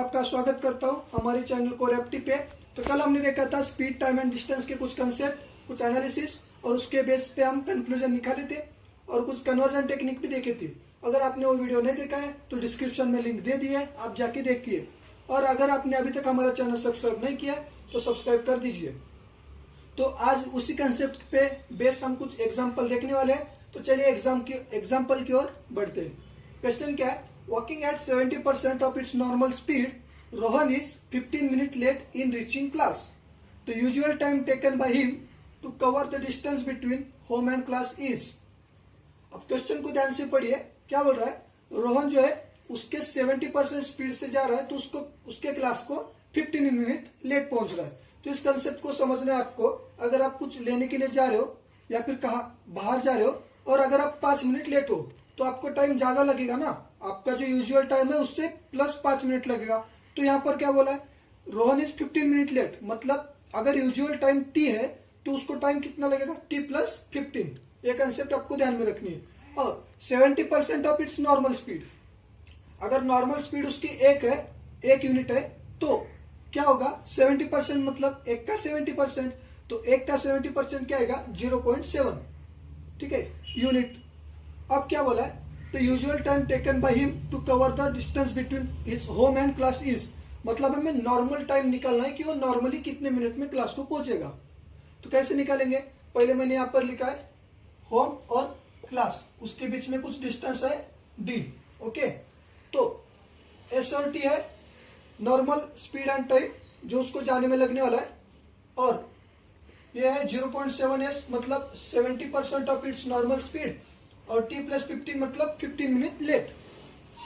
आपका स्वागत करता हूं हमारे चैनल कोरेप्टी पे। तो कल हमने देखा था स्पीड, टाइम एंड डिस्टेंस के कुछ कंसेप्ट, कुछ एनालिसिस और उसके बेस पे हम कंक्लूजन निकाले थे और कुछ कन्वर्जन टेक्निक भी देखे थे। अगर आपने वो वीडियो नहीं देखा है तो डिस्क्रिप्शन में लिंक दे दिए, आप जाके देखिए। और अगर आपने अभी तक हमारा चैनल सब्सक्राइब नहीं किया तो सब्सक्राइब कर दीजिए। तो आज उसी कंसेप्ट पे बेस हम कुछ एग्जाम्पल देखने वाले हैं। तो चलिए एग्जाम्पल की ओर बढ़ते हैं। क्वेश्चन क्या है? Walking at 70% of its normal speed, Rohan is 15 minutes late in reaching class. The usual time taken by him to cover the distance between home and class is. अब क्वेश्चन को ध्यान से पढ़िए, क्या बोल रहा है? रोहन जो है उसके 70% स्पीड से जा रहा है तो उसके क्लास को 15 मिनट लेट पहुंच रहा है। तो इस कंसेप्ट को समझना है आपको। अगर आप कुछ लेने के लिए जा रहे हो या फिर कहा बाहर जा रहे हो और अगर आप 5 मिनट लेट हो तो आपको टाइम ज्यादा लगेगा ना। आपका जो यूजुअल टाइम है उससे प्लस 5 मिनट लगेगा। तो यहाँ पर क्या बोला है? रोहन इज 15 मिनट लेट, मतलब अगर यूजुअल टाइम टी है तो उसको टाइम कितना लगेगा? T plus 15। ये कंसेप्ट आपको ध्यान में रखनी है। और 70% ऑफ इट्स नॉर्मल स्पीड, अगर नॉर्मल स्पीड उसकी 1 है, 1 यूनिट है, तो क्या होगा? 70% मतलब 1 का 70%, तो 1 का 70% क्या आएगा? 0.7, ठीक है, यूनिट। अब क्या बोला है? The usual time taken by him to cover the distance between his home and class is, मतलब हमें नॉर्मल टाइम निकालना है कि वो नॉर्मली कितने मिनट में क्लास को पहुंचेगा। तो कैसे निकालेंगे? पहले मैंने यहाँ पर लिखा है होम और क्लास, उसके बीच में कुछ डिस्टेंस है d, ओके। तो s और t है नॉर्मल स्पीड एंड टाइम जो उसको जाने में लगने वाला है, और ये है 0.7s मतलब 70% ऑफ इट्स नॉर्मल स्पीड, और t प्लस 15 मतलब 15 मिनट लेट,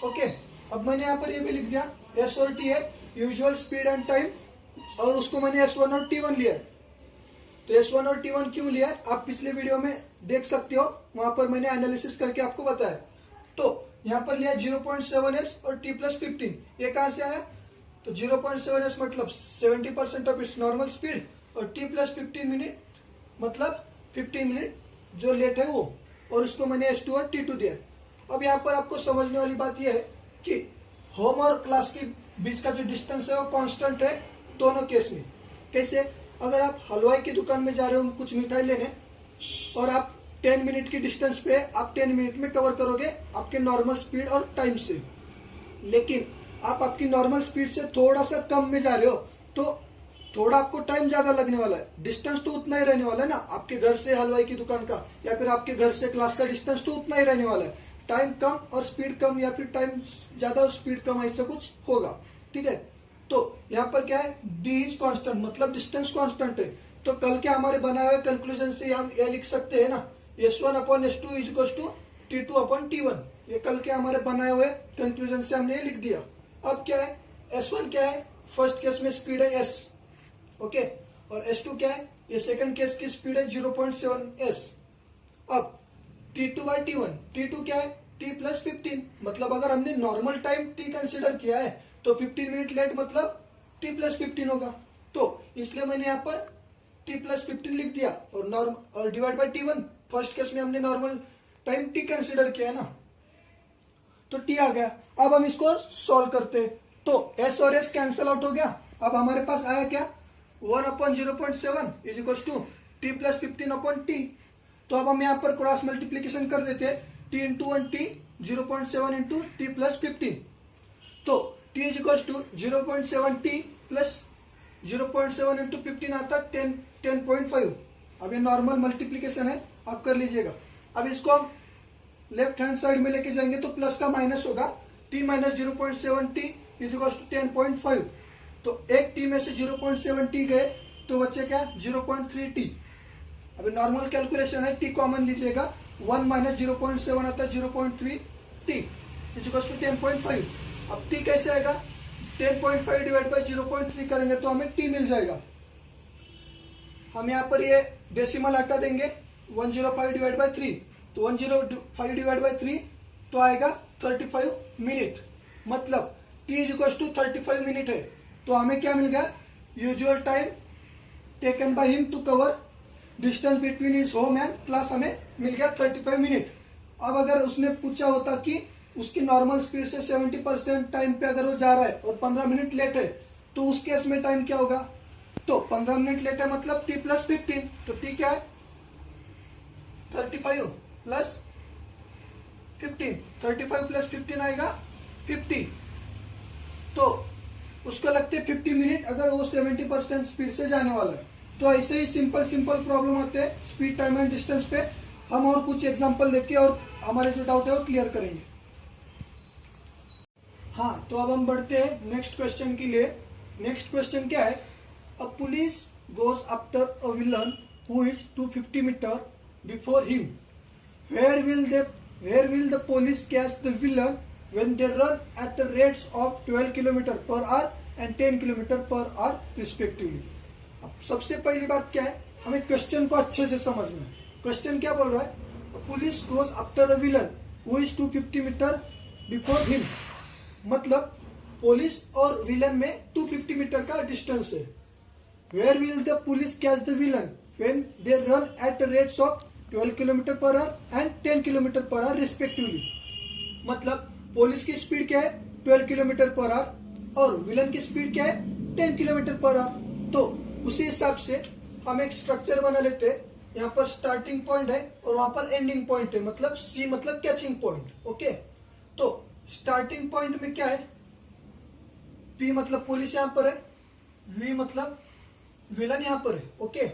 ओके। अब मैंने यहाँ पर ये भी लिख दिया s और t है यूजुअल स्पीड एंड टाइम, और उसको मैंने s1 और t1 लिया है। तो s1 और t1 क्यों लिया है आप पिछले वीडियो में देख सकते हो, वहां पर मैंने एनालिसिस करके आपको बताया। तो यहाँ पर लिया 0.7s और t प्लस 15, ये कहां से आया? तो 0.7s मतलब 70% ऑफ इट्स नॉर्मल स्पीड, और t प्लस 15 मिनट मतलब 15 मिनट जो लेट है वो, और उसको मैंने S2 और T2 दिया। अब यहाँ पर आपको समझने वाली बात यह है कि होम और क्लास के बीच का जो डिस्टेंस है वो कांस्टेंट है दोनों केस में। कैसे? अगर आप हलवाई की दुकान में जा रहे हो कुछ मिठाई लेने, और आप 10 मिनट की डिस्टेंस पे आप 10 मिनट में कवर करोगे आपके नॉर्मल स्पीड और टाइम से। लेकिन आप आपकी नॉर्मल स्पीड से थोड़ा सा कम में जा रहे हो तो थोड़ा आपको टाइम ज्यादा लगने वाला है। डिस्टेंस तो उतना ही रहने वाला है ना, आपके घर से हलवाई की दुकान का या फिर आपके घर से क्लास का डिस्टेंस तो उतना ही रहने वाला है। टाइम कम और स्पीड कम, या फिर टाइम ज्यादा और स्पीड कम, ऐसा कुछ होगा, ठीक है। तो यहाँ पर क्या है? डी इज कॉन्स्टेंट मतलब डिस्टेंस कॉन्स्टेंट है। तो कल के हमारे बनाए हुए कंक्लूजन से हम ये लिख सकते हैं ना, S1 upon S2 is equal to T2 upon T1। ये कल के हमारे बनाए हुए कंक्लूजन से हमने ये लिख दिया। अब क्या है? S1 क्या है? फर्स्ट केस में स्पीड है S, ओके, और S2 क्या है? ये सेकंड केस की स्पीड है 0.7s। अब T2 बाई T1, T2 क्या है? T प्लस 15, मतलब अगर हमने नॉर्मल टाइम T कंसिडर किया है तो 15 मिनट लेट मतलब T प्लस 15 होगा। तो इसलिए मैंने यहाँ पर T प्लस 15 लिख दिया, और divide by T1, first case में हमने नॉर्मल टाइम T कंसिडर किया है ना, तो T आ गया। अब हम इसको सॉल्व करते हैं तो S और S कैंसिल आउट हो गया। अब हमारे पास आया क्या? 1 upon 0.7 is equal to T plus 15 upon T। तो अब हम यहाँ पर क्रॉस मल्टीप्लीकेशन कर देते हैं, T into 1T, 0.7 into T plus 15। तो T is equal to 0.7T plus 0.7 into 15 आता 10.5। अब ये नॉर्मल मल्टीप्लीकेशन है, आप कर लीजिएगा। अब इसको हम लेफ्ट हैंड साइड में लेके जाएंगे तो प्लस का माइनस होगा, T minus 0.7T is equal to 10.5। तो एक T में से 0.7T गए तो बच्चे क्या? 0.3T। अभी नॉर्मल कैलकुलेशन है, T कॉमन लीजिएगा, 1 माइनस 0.7 आता है 0.3T इज इक्वल टू 10.5। अब T कैसे आएगा? 10.5 डिवाइड बाई 0.3 करेंगे तो हमें T मिल जाएगा। हम यहाँ पर ये डेसिमल हटा देंगे, 105 डिवाइड बाई 3, तो 105 डिवाइड बाई 3 तो आएगा 35 मिनट, मतलब T is equal to 35 minute है। तो हमें क्या मिल गया? Usual time taken by him to cover distance between his home and class हमें मिल गया 35 मिनट। अब अगर उसने पूछा होता कि उसकी नॉर्मल स्पीड से 70% टाइम पे अगर वो जा रहा है और 15 मिनट लेट है, तो उस केस में टाइम क्या होगा? तो 15 मिनट लेट है मतलब t प्लस 15, तो t क्या है? 35 प्लस 15, 35 प्लस 15 आएगा 50। तो उसको लगते हैं 50 मिनट अगर वो 70% स्पीड से जाने वाला है। तो ऐसे ही सिंपल प्रॉब्लम आते हैं स्पीड टाइम एंड डिस्टेंस पे। हम और कुछ एग्जांपल देके और हमारे जो डाउट है वो क्लियर करेंगे। हाँ, तो अब हम बढ़ते हैं नेक्स्ट क्वेश्चन के लिए। नेक्स्ट क्वेश्चन क्या है? A police goes after a villain who is 250 metre before him. Where will the police catch the villain when they run at the rates of 12 kilometre per hour and 10 kilometre per hour respectively. अब सबसे पहली बात क्या है, हमें question को अच्छे से समझना है। क्वेश्चन क्या बोल रहा है? Police goes after a villain who is 250 metre before him, मतलब पुलिस और विलन में 250 मीटर का डिस्टेंस है। Where will the police catch the villain when they run at the rates of 12 kilometre per hour and 10 kilometre per hour respectively. मतलब police की speed क्या है? 12 kilometre per our और villain की speed क्या है? 10 किलोमीटर पर आवर। तो उसी हिसाब से हम एक स्ट्रक्चर बना लेते हैं। यहाँ पर स्टार्टिंग पॉइंट है और वहां पर एंडिंग पॉइंट है, मतलब सी मतलब कैचिंग पॉइंट। ओके, तो स्टार्टिंग पॉइंट में क्या है? पी मतलब पुलिस यहाँ पर है, वी मतलब विलन यहाँ पर है। ओके,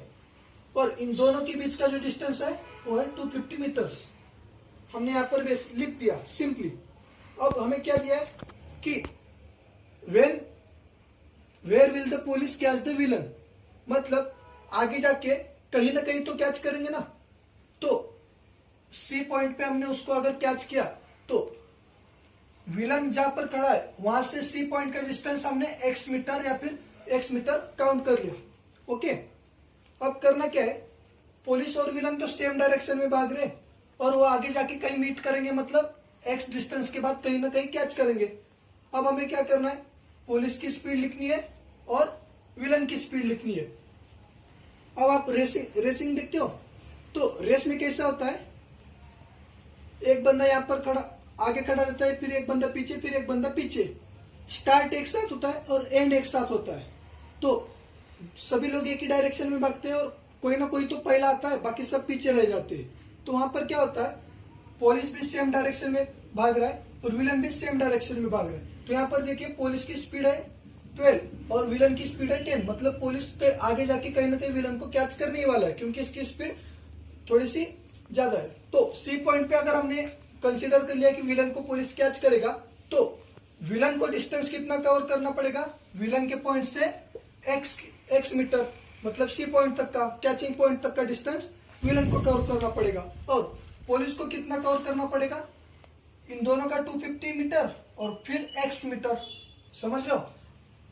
और इन दोनों के बीच का जो डिस्टेंस है वो है 250 मीटर्स। हमने यहाँ पर लिख दिया सिंपली। अब हमें क्या दिया है कि where will the police catch the villain, मतलब आगे जाके कहीं ना कहीं तो कैच करेंगे ना। तो सी पॉइंट पे हमने उसको अगर कैच किया तो विलन जहां पर खड़ा है वहां से सी पॉइंट का डिस्टेंस हमने एक्स मीटर या फिर एक्स मीटर काउंट कर लिया। ओके, अब करना क्या है? पुलिस और विलन तो सेम डायरेक्शन में भाग रहे और वो आगे जाके कहीं मीट करेंगे, मतलब एक्स डिस्टेंस के बाद कहीं ना कहीं कैच करेंगे। अब हमें क्या करना है? पुलिस की स्पीड लिखनी है और विलन की स्पीड लिखनी है। अब आप रेसिंग देखते हो, तो रेस में कैसा होता है? एक बंदा यहाँ पर खड़ा आगे खड़ा रहता है, फिर एक बंदा पीछे, फिर एक बंदा पीछे। स्टार्ट एक साथ होता है और एंड एक साथ होता है। तो सभी लोग एक ही डायरेक्शन में भागते हैं और कोई ना कोई तो पहला आता है, बाकी सब पीछे रह जाते हैं। तो वहां पर क्या होता है? पुलिस भी सेम डायरेक्शन में भाग रहा है और विलन भी सेम डायरेक्शन में भाग रहा है। तो यहाँ पर देखिए पुलिस की स्पीड है 12 और विलन की स्पीड है 10, मतलब पुलिस के आगे जाके कहीं ना कहीं विलन को कैच करने ही वाला है क्योंकि इसकी स्पीड थोड़ी सी ज्यादा है। तो सी पॉइंट पे अगर हमने कंसीडर कर लिया कि विलन को पुलिस कैच करेगा, तो विलन को डिस्टेंस कितना कवर करना पड़ेगा? विलन के पॉइंट से एक्स मीटर, मतलब सी पॉइंट तक का, कैचिंग पॉइंट तक का डिस्टेंस विलन को कवर करना पड़ेगा। और पुलिस को कितना कवर करना पड़ेगा? इन दोनों का 250 मीटर और फिर एक्स मीटर। समझ लो,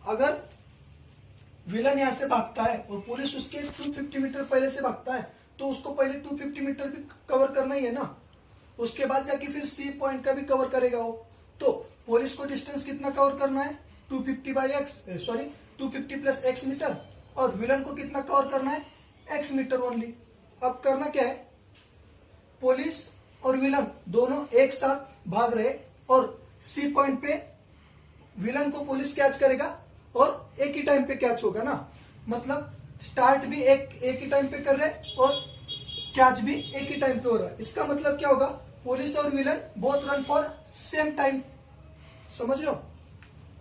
अगर विलन यहां से भागता है और पुलिस उसके 250 मीटर पहले से भागता है, तो उसको पहले 250 मीटर भी कवर करना ही है ना। उसके बाद जाके फिर सी पॉइंट का भी कवर करेगा वो। तो पुलिस को डिस्टेंस कितना कवर करना है? 250 प्लस एक्स मीटर, और विलन को कितना कवर करना है? X metre only. अब करना क्या है? पुलिस और विलन दोनों एक साथ भाग रहे और सी पॉइंट पे विलन को पुलिस कैच करेगा और एक ही टाइम पे कैच होगा ना। मतलब स्टार्ट भी एक ही टाइम पे कर रहे और कैच भी एक ही टाइम पे हो रहा है। इसका मतलब क्या होगा? पुलिस और villain both run for same time. समझ लो,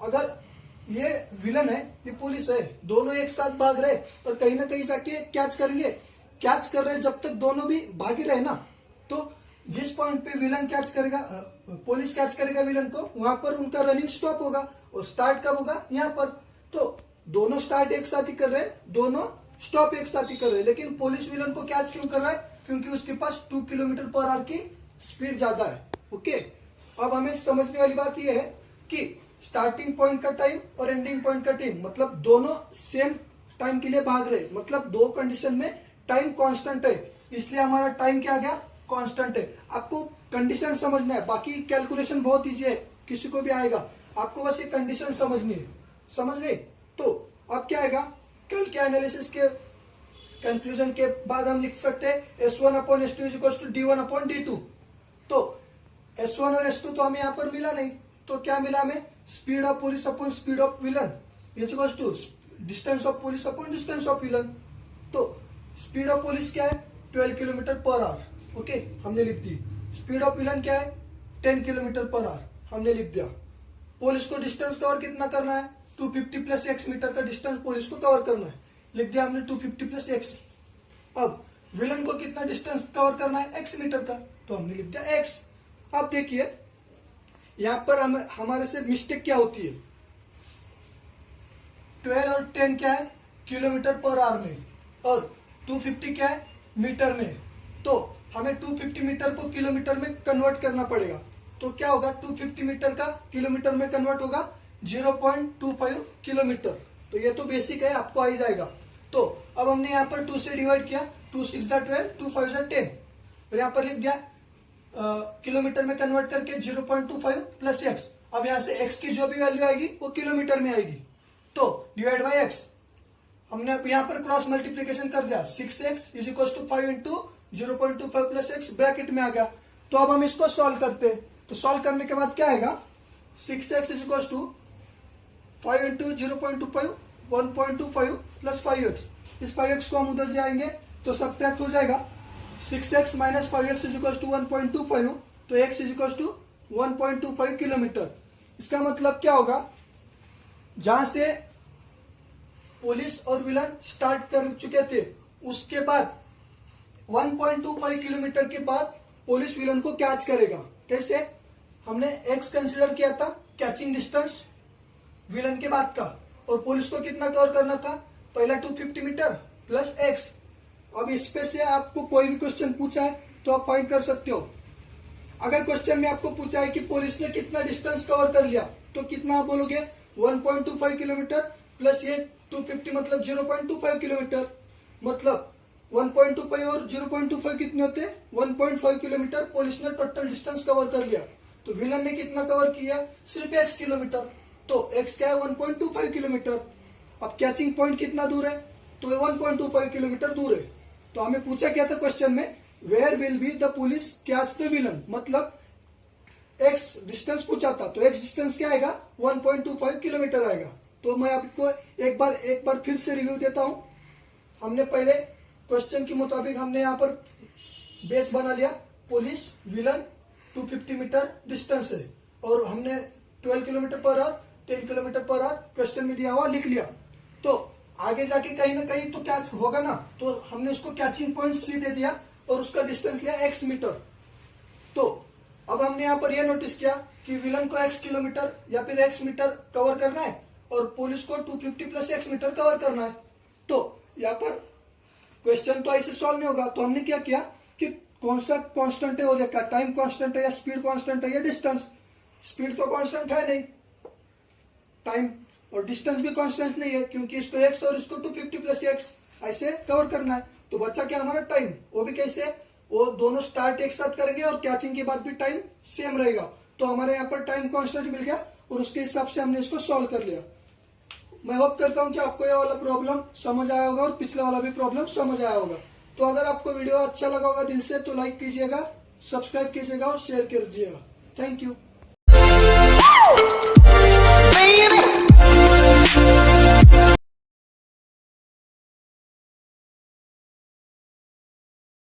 अगर ये विलन है, ये पुलिस है, दोनों एक साथ भाग रहे और कहीं ना कहीं जाके कैच करेंगे। कैच कर रहे जब तक दोनों भी भाग ही रहे ना, तो जिस पॉइंट पे विलन कैच करेगा, पुलिस कैच करेगा विलन को, वहां पर उनका रनिंग स्टॉप होगा और स्टार्ट कब होगा? यहाँ पर। तो दोनों स्टार्ट एक साथ ही कर रहे हैं, दोनों स्टॉप एक साथ ही कर रहे हैं, लेकिन पुलिस विलन को कैच क्यों कर रहा है? क्योंकि उसके पास 2 किलोमीटर पर आवर की स्पीड ज्यादा है। ओके, अब हमें समझने वाली बात यह है कि स्टार्टिंग पॉइंट का टाइम और एंडिंग पॉइंट का टाइम, मतलब दोनों सेम टाइम के लिए भाग रहे, मतलब दो कंडीशन में टाइम कांस्टेंट है, इसलिए हमारा टाइम क्या आ गया? कांस्टेंट है। आपको कंडीशन समझना है, बाकी कैलकुलेशन बहुत इजी है, किसी को भी आएगा, आपको बस ये कंडीशन समझनी है। समझ गए? तो अब क्या आएगा? कल के एनालिसिस के कंक्लूजन के बाद हम लिख सकते हैं S1/S2 = D1/D2। तो S1 और S2 तो हमें यहाँ पर मिला नहीं, तो क्या मिला हमें? Speed of police upon speed of villain is equals to distance of police upon distance of villain. तो स्पीड ऑफ पुलिस क्या है? 12 किलोमीटर पर आवर, ओके, हमने लिख दी। स्पीड ऑफ विलन क्या है? 10 किलोमीटर पर आवर, हमने लिख दिया। पुलिस को डिस्टेंस कवर कितना करना है? 250 प्लस x मीटर का डिस्टेंस पुलिस को कवर करना है, लिख दिया हमने 250 प्लस x। अब विलन को कितना डिस्टेंस कवर करना है? x मीटर का, तो हमने लिख दिया x। अब देखिए यहां पर हमारे से मिस्टेक क्या होती है? 12 और 10 क्या है? किलोमीटर पर आवर में, और 250 क्या है? मीटर में। तो हमें 250 मीटर को किलोमीटर में कन्वर्ट करना पड़ेगा। तो क्या होगा? 250 मीटर का किलोमीटर में कन्वर्ट होगा 0.25 किलोमीटर। तो ये तो बेसिक है, आपको आ ही जाएगा। तो अब हमने यहाँ पर 2 से डिवाइड किया, 2 6 12, 2 5 10, और यहाँ पर लिख दिया किलोमीटर में कन्वर्ट करके 0.25 प्लस x। अब यहाँ से x की जो भी वैल्यू आएगी वो किलोमीटर में आएगी, तो डिवाइड बाई x। हमने अब यहाँ पर क्रॉस मल्टीप्लीकेशन कर दिया, 6x is equal to 5 into 0.25 plus x bracket में आ गया। तो अब हम इसको सॉल्व करते हैं। तो सॉल्व करने के बाद क्या आएगा? 6x is equal to 5 into 0.25 1.25 plus 5x। इस 5x को हम उधर जाएंगे तो सब्ट्रैक्ट हो जाएगा। 6x minus 5x is equal to 1.25, तो x is equal to 1.25 kilometre. इसका मतलब क्या होगा? जहां से पुलिस और विलन स्टार्ट कर चुके थे, उसके बाद 1.25 किलोमीटर के बाद पुलिस विलन को कैच करेगा। कैसे? हमने x कंसीडर किया था कैचिंग डिस्टेंस विलन के बाद का, और पुलिस को कितना कवर करना था? पहला 250 मीटर प्लस x। अब इस पे से आपको कोई भी क्वेश्चन पूछा है तो आप पॉइंट कर सकते हो। अगर क्वेश्चन में आपको पूछा है कि पुलिस ने कितना डिस्टेंस कवर कर लिया, तो कितना आप बोलोगे? 1.25 किलोमीटर प्लस ये 250 मतलब 0.25 किलोमीटर। मतलब 1.25 और 0.25 कितने होते हैं? 1.5 किलोमीटर पुलिस ने टोटल डिस्टेंस कवर कर लिया। तो विलन ने कितना कवर किया? सिर्फ x किलोमीटर। तो x क्या है? 1.25 किलोमीटर। अब कैचिंग पॉइंट कितना दूर है? तो 1.25 किलोमीटर दूर है। तो हमें पूछा क्या था क्वेश्चन में? Where will be the police catch the villain, मतलब x डिस्टेंस पूछा था, तो x डिस्टेंस क्या आएगा? 1.25 किलोमीटर आएगा। तो मैं आपको एक बार फिर से रिव्यू देता हूं। हमने पहले क्वेश्चन के मुताबिक हमने यहाँ पर बेस बना लिया, पुलिस विलन 250 मीटर डिस्टेंस है, और हमने 12 kilometre per our 10 kilometre per our question में दिया हुआ लिख लिया। तो आगे जाके कहीं ना कहीं तो कैच होगा ना, तो हमने उसको कैचिंग पॉइंट C दे दिया और उसका डिस्टेंस लिया x मीटर। तो अब हमने यहाँ पर यह नोटिस किया कि विलन को x किलोमीटर या फिर x मीटर कवर करना है और पुलिस को 250 प्लस x मीटर कवर करना है। तो यहाँ पर क्वेश्चन तो ऐसे सॉल्व नहीं होगा। तो हमने क्या किया कि कौन सा कांस्टेंट है वो देखा, टाइम कांस्टेंट है या स्पीड कांस्टेंट है या डिस्टेंस। स्पीड तो कांस्टेंट है नहीं, टाइम और डिस्टेंस भी कांस्टेंट नहीं है, क्योंकि इसको x और इसको 250 प्लस x ऐसे कवर करना है। तो बचा क्या हमारा? टाइम। वो भी कैसे? वो दोनों स्टार्ट एक साथ करेंगे और कैचिंग के बाद भी टाइम सेम रहेगा। तो हमारे यहाँ पर टाइम कांस्टेंट मिल गया और उसके हिसाब से हमने इसको सॉल्व कर लिया। मैं होप करता हूँ कि आपको यह वाला प्रॉब्लम समझ आया होगा और पिछला वाला भी प्रॉब्लम समझ आया होगा। तो अगर आपको वीडियो अच्छा लगा होगा दिल से, तो लाइक कीजिएगा, सब्सक्राइब कीजिएगा और शेयर कीजिएगा। Thank you.